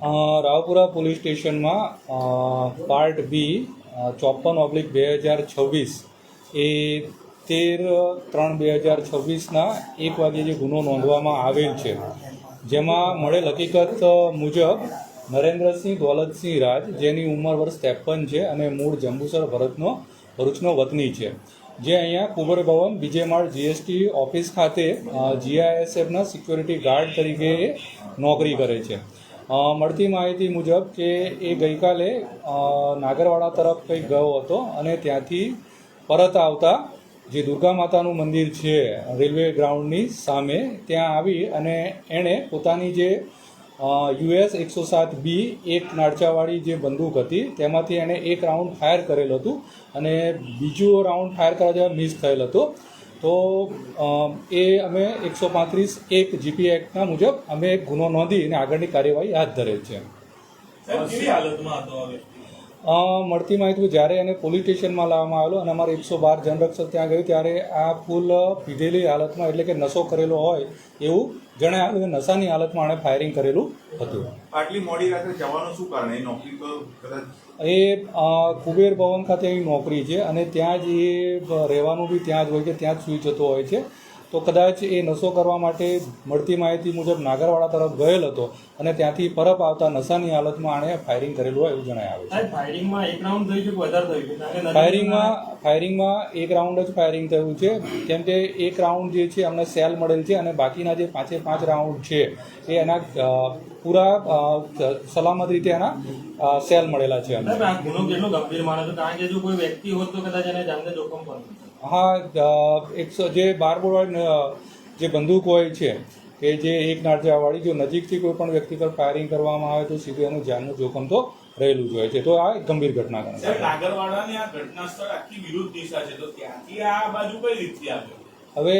Raopura police સ્ટેશનમાં part B 54/2026 એ 13/3/2026ના 1 વાગ્યે જે ગુનો નોંધવામાં આવેલ છે, જેમાં મળેલ હકીકત મુજબ નરેન્દ્રસિંહ દોલતસિંહ રાજ, જેની ઉંમર વર્ષ 53 છે અને મૂળ જંબુસર ભરૂચનો વતની છે, જે અહીંયા કુબર ભવન બીજે માળ જીએસટી ઓફિસ ખાતે જીઆઈએસએફના સિક્યોરિટી ગાર્ડ તરીકે નોકરી કરે છે. મળતી માહિતી મુજબ કે એ ગઈકાલે નાગરવાડા તરફ કંઈક ગયો હતો અને ત્યાંથી પરત આવતા જે દુર્ગા માતાનું મંદિર છે રેલવે ગ્રાઉન્ડની સામે, ત્યાં આવી અને એણે પોતાની જે US 107B એક નાળચાવાળી જે બંદૂક હતી તેમાંથી એણે એક રાઉન્ડ ફાયર કરેલ હતું અને બીજો રાઉન્ડ ફાયર કરવા જવા મિસ થયેલ હતો. તો એ અમે 135(1) જીપી એક્ટના મુજબ અમે એક ગુનો નોંધી અને આગળની કાર્યવાહી હાથ ધરેલ છે. મળતી માહિતી જ્યારે એને પોલીસ સ્ટેશનમાં લાવવામાં આવેલો અને અમારે 112 જનરક્ષક ત્યાં ગયું ત્યારે આ ફૂલ પીધેલી હાલતમાં, એટલે કે નશો કરેલો હોય એવું જણાવ્યું અને નશાની હાલતમાં આણે ફાયરિંગ કરેલું હતું. આટલી મોડી રાત્રે જવાનું શું કારણ? એ નોકરી તો કદાચ એ કુબેર ભવન ખાતે એની નોકરી છે અને ત્યાં જ એ રહેવાનું બી ત્યાં જ હોય છે, ત્યાં જ સૂઈ જતો હોય છે. તો કદાચ એ નશો કરવા માટે મળતી માહિતી મુજબ નાગરવાડા તરફ ગયેલ હતો અને ત્યાંથી પરત આવતા નશાની હાલતમાં આણે ફાયરિંગ કરેલું હોય એવું જણાવે છે. ફાયરિંગમાં એક રાઉન્ડ થયું છે કે વધારે થયું છે? ફાયરિંગમાં એક રાઉન્ડ જ ફાયરિંગ થયું છે, કેમ કે એક રાઉન્ડ જે છે અમને સેલ મળેલ છે અને બાકીના જે 5 રાઉન્ડ છે એ એના પૂરા સલામત રીતે એના સેલ મળેલા છે. આ ગુનો કેટલો ગંભીર માનો છો? કારણ કે જો કોઈ વ્યક્તિ હોત તો કદાચ એને જાનને જોખમ પડતું. હા, 100 જે 12 બોરવાળી જે બંદૂક હોય છે કે જે એક નાળચાવાળી, જો નજીકથી કોઈ પણ વ્યક્તિ પર ફાયરિંગ કરવામાં આવે તો સીધું એનું જાનનું જોખમ તો રહેલું જ હોય છે. તો આ એક ગંભીર ઘટના ગણાય. નાગરવાડાની આ ઘટના સ્થળ આખી વિરુદ્ધ દિશા છે, તો ત્યાંથી આ બાજુ કઈ રીતથી આવ્યો? હવે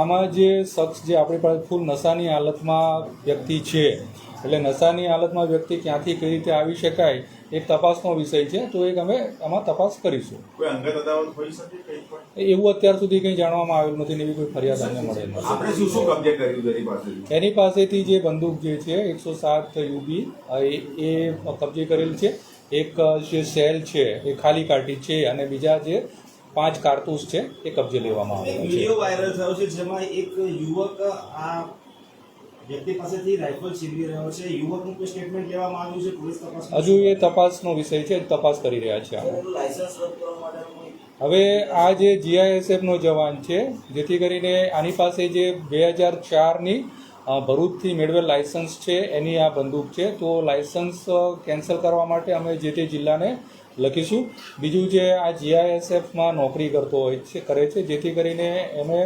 આમાં જે શખ્સ જે આપણી પાસે ફૂલ નશાની હાલતમાં વ્યક્તિ છે, એટલે નશાની હાલતમાં વ્યક્તિ ક્યાંથી કઈ રીતે આવી શકાય એક તપાસનો વિષય છે. તો એક અમે આમાં તપાસ કરીશું. કોઈ અંગત અદાવત હોઈ શકે કંઈ પણ? એવું અત્યાર સુધી કંઈ જાણવામાં આવેલું નથી ને એવી કોઈ ફરિયાદ અમને મળેલ નથી. આપણે શું કબજે કર્યું એની પાસેથી? એની પાસેથી જે બંદૂક જે છે 107 UB એ કબજે કરેલ છે. એક જે સેલ છે એ ખાલી કાઢી છે અને બીજા જે 5 કારતૂસ છે એ કબજે લેવામાં આવેલા છે. વિડીયો વાયરલ થયો છે જેમાં એક યુવક આ વ્યક્તિ પાસેથી રાઇફલ છીનવી રહ્યો છે. યુવકનું કોઈ સ્ટેટમેન્ટ લેવામાં આવ્યું છે? પોલીસ તપાસ હજુ એ તપાસનો વિષય છે, તપાસ કરી રહ્યા છે. લાયસન્સ રદ કરવા માટે હવે આ જે જીઆઈએસએફનો જવાન છે, જેથી કરીને આની પાસે જે 2004ની ભરૂચથી મેળવેલ લાયસન્સ છે એની આ બંદૂક છે. તો લાયસન્સ કેન્સલ કરવા માટે અમે જે તે જિલ્લાને લખીશું. બીજું જે આ જીઆઈએસએફમાં નોકરી કરતો હોય છે કરે છે, જેથી કરીને એને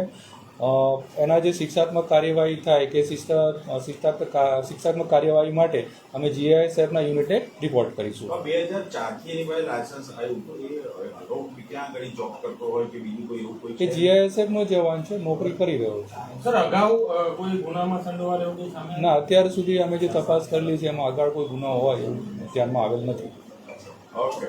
એના જે શિક્ષાત્મક કાર્યવાહી થાય કે શિક્ષાત્મક કાર્યવાહી માટે અમે જીઆઈએસએફના યુનિટે રિપોર્ટ કરીશું. 2004થી એની પાસે લાયસન્સ આવ્યું તો એ અગાઉ ક્યાં આગળ જોબ કરતો હોય કે બીજું કોઈ એવું કોઈ કે જીઆઈએસએફનો જવાન છે, નોકરી કરી રહ્યો છે. સર, અગાઉ કોઈ ગુનામાં સંડોવાયેલો એવું કોઈ સામે? ના, અત્યાર સુધી અમે જે તપાસ કરેલી છે એમાં આગળ કોઈ ગુનો હોય એવું ધ્યાનમાં આવેલ નથી. ઓકે.